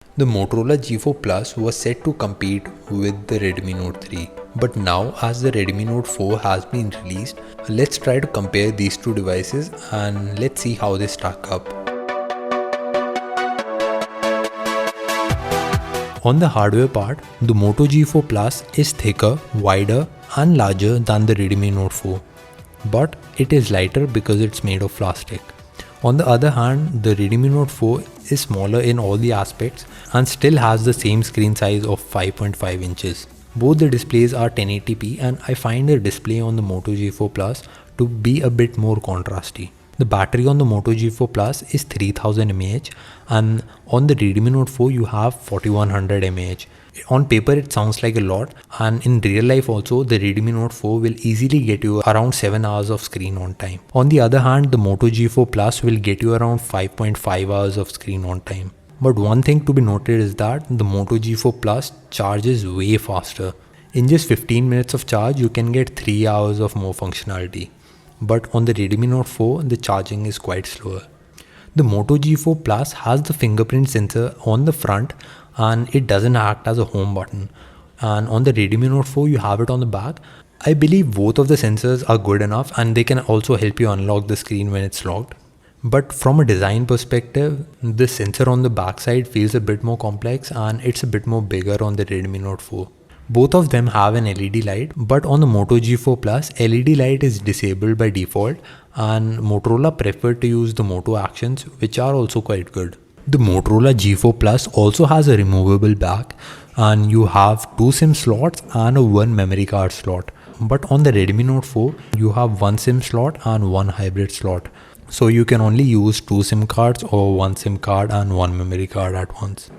The Motorola G4 Plus was set to compete with the Redmi Note 3. But now, as the Redmi Note 4 has been released, let's try to compare these two devices and let's see how they stack up. On the hardware part, the Moto G4 Plus is thicker, wider and larger than the Redmi Note 4. But it is lighter because it's made of plastic. On the other hand, the Redmi Note 4 is smaller in all the aspects and still has the same screen size of 5.5 inches. Both the displays are 1080p and I find the display on the Moto G4 Plus to be a bit more contrasty. The battery on the Moto G4 Plus is 3000 mAh and on the Redmi Note 4 you have 4100 mAh. On paper it sounds like a lot, and in real life also the Redmi Note 4 will easily get you around 7 hours of screen on time. On the other hand, the Moto G4 Plus will get you around 5.5 hours of screen on time. But one thing to be noted is that the Moto G4 Plus charges way faster. In just 15 minutes of charge you can get 3 hours of more functionality. But on the Redmi Note 4 the charging is quite slower. The Moto G4 Plus has the fingerprint sensor on the front and it doesn't act as a home button, and on the Redmi Note 4 you have it on the back. I believe both of the sensors are good enough and they can also help you unlock the screen when it's locked. But from a design perspective, the sensor on the back side feels a bit more complex and it's a bit more bigger on the Redmi Note 4. Both of them have an LED light, but on the Moto G4 Plus, LED light is disabled by default and Motorola preferred to use the Moto Actions, which are also quite good. The Motorola G4 Plus also has a removable back and you have 2 SIM slots and a 1 memory card slot. But on the Redmi Note 4, you have 1 SIM slot and 1 hybrid slot. So you can only use 2 SIM cards or 1 SIM card and 1 memory card at once.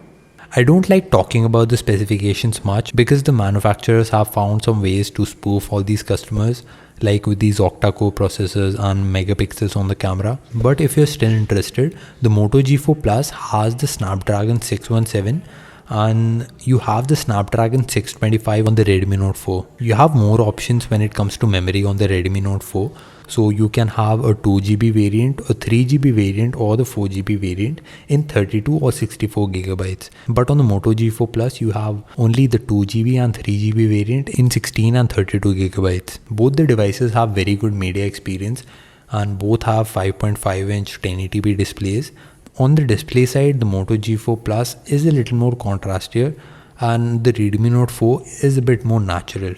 I don't like talking about the specifications much because the manufacturers have found some ways to spoof all these customers, like with these octa-core processors and megapixels on the camera. But if you're still interested, the Moto G4 Plus has the Snapdragon 617 and you have the Snapdragon 625 on the Redmi Note 4. You have more options when it comes to memory on the Redmi Note 4. So you can have a 2GB variant, a 3GB variant or the 4GB variant in 32 or 64 gigabytes. But on the Moto G4 Plus you have only the 2GB and 3GB variant in 16 and 32 gigabytes. Both the devices have very good media experience and both have 5.5 inch 1080p displays. On the display side, the Moto G4 Plus is a little more contrastier and the Redmi Note 4 is a bit more natural.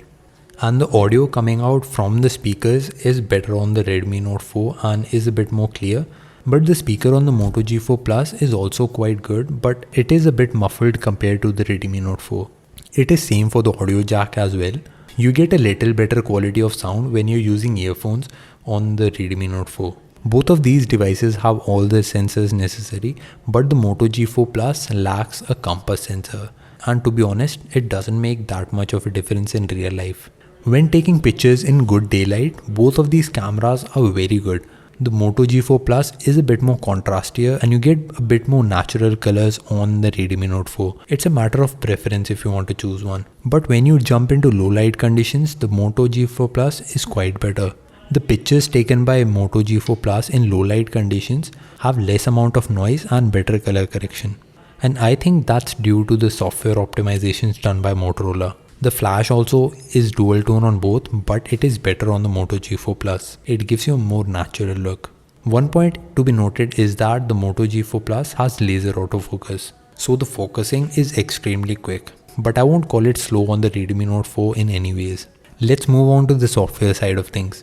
And the audio coming out from the speakers is better on the Redmi Note 4 and is a bit more clear. But the speaker on the Moto G4 Plus is also quite good, but it is a bit muffled compared to the Redmi Note 4. It is same for the audio jack as well. You get a little better quality of sound when you're using earphones on the Redmi Note 4. Both of these devices have all the sensors necessary, but the Moto G4 Plus lacks a compass sensor. And to be honest, it doesn't make that much of a difference in real life. When taking pictures in good daylight, both of these cameras are very good. The Moto G4 Plus is a bit more contrastier and you get a bit more natural colors on the Redmi Note 4. It's a matter of preference if you want to choose one. But when you jump into low light conditions, the Moto G4 Plus is quite better. The pictures taken by Moto G4 Plus in low light conditions have less amount of noise and better color correction. And I think that's due to the software optimizations done by Motorola. The flash also is dual tone on both, but it is better on the Moto G4 Plus. It gives you a more natural look. One point to be noted is that the Moto G4 Plus has laser autofocus. So the focusing is extremely quick. But I won't call it slow on the Redmi Note 4 in any ways. Let's move on to the software side of things.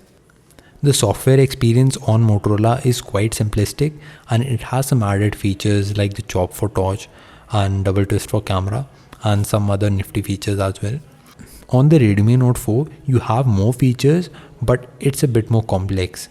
The software experience on Motorola is quite simplistic and it has some added features like the chop for torch and double twist for camera and some other nifty features as well. On the Redmi Note 4, you have more features, but it's a bit more complex.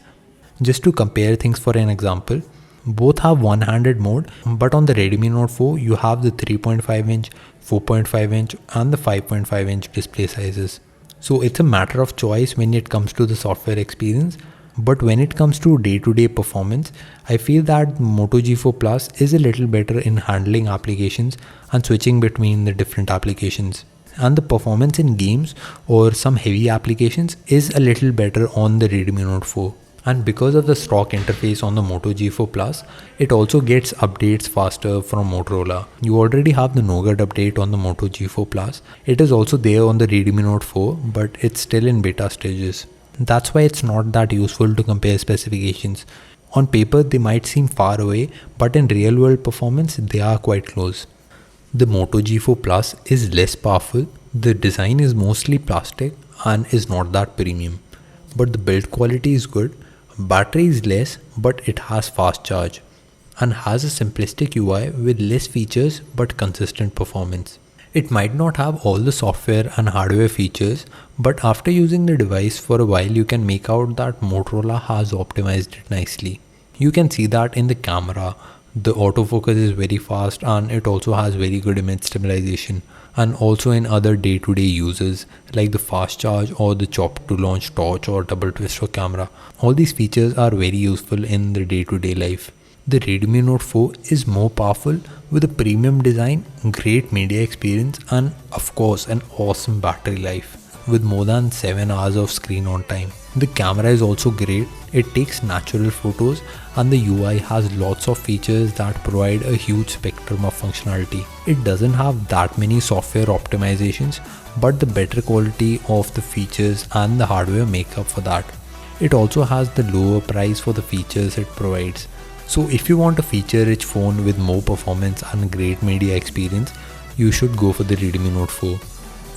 Just to compare things for an example, both have one-handed mode, but on the Redmi Note 4, you have the 3.5 inch, 4.5 inch and the 5.5 inch display sizes. So it's a matter of choice when it comes to the software experience. But when it comes to day-to-day performance, I feel that Moto G4 Plus is a little better in handling applications and switching between the different applications. And the performance in games or some heavy applications is a little better on the Redmi Note 4. And because of the stock interface on the Moto G4 Plus, it also gets updates faster from Motorola. You already have the Nougat update on the Moto G4 Plus. It is also there on the Redmi Note 4, but it's still in beta stages. That's why it's not that useful to compare specifications. On paper, they might seem far away, but in real world performance, they are quite close. The Moto G4 Plus is less powerful, the design is mostly plastic and is not that premium. But the build quality is good, battery is less but it has fast charge, and has a simplistic UI with less features but consistent performance. It might not have all the software and hardware features, but after using the device for a while you can make out that Motorola has optimized it nicely. You can see that in the camera, the autofocus is very fast and it also has very good image stabilization, and also in other day-to-day uses like the fast charge or the chop to launch torch or double twist of camera. All these features are very useful in the day-to-day life. The Redmi Note 4 is more powerful with a premium design, great media experience, and of course an awesome battery life with more than 7 hours of screen on time. The camera is also great, it takes natural photos, and the UI has lots of features that provide a huge spectrum of functionality. It doesn't have that many software optimizations, but the better quality of the features and the hardware make up for that. It also has the lower price for the features it provides. So if you want a feature-rich phone with more performance and great media experience, you should go for the Redmi Note 4.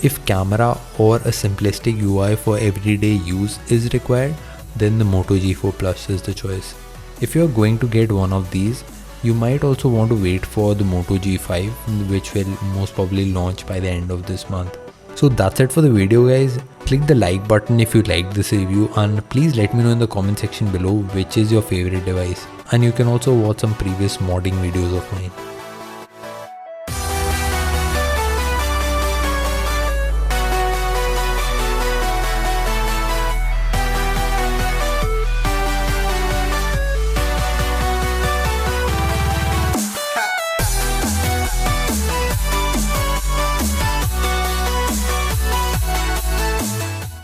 If camera or a simplistic UI for everyday use is required, then the Moto G4 Plus is the choice. If you are going to get one of these, you might also want to wait for the Moto G5, which will most probably launch by the end of this month. So that's it for the video, guys. Click the like button if you liked this review, and please let me know in the comment section below which is your favorite device. And you can also watch some previous modding videos of mine.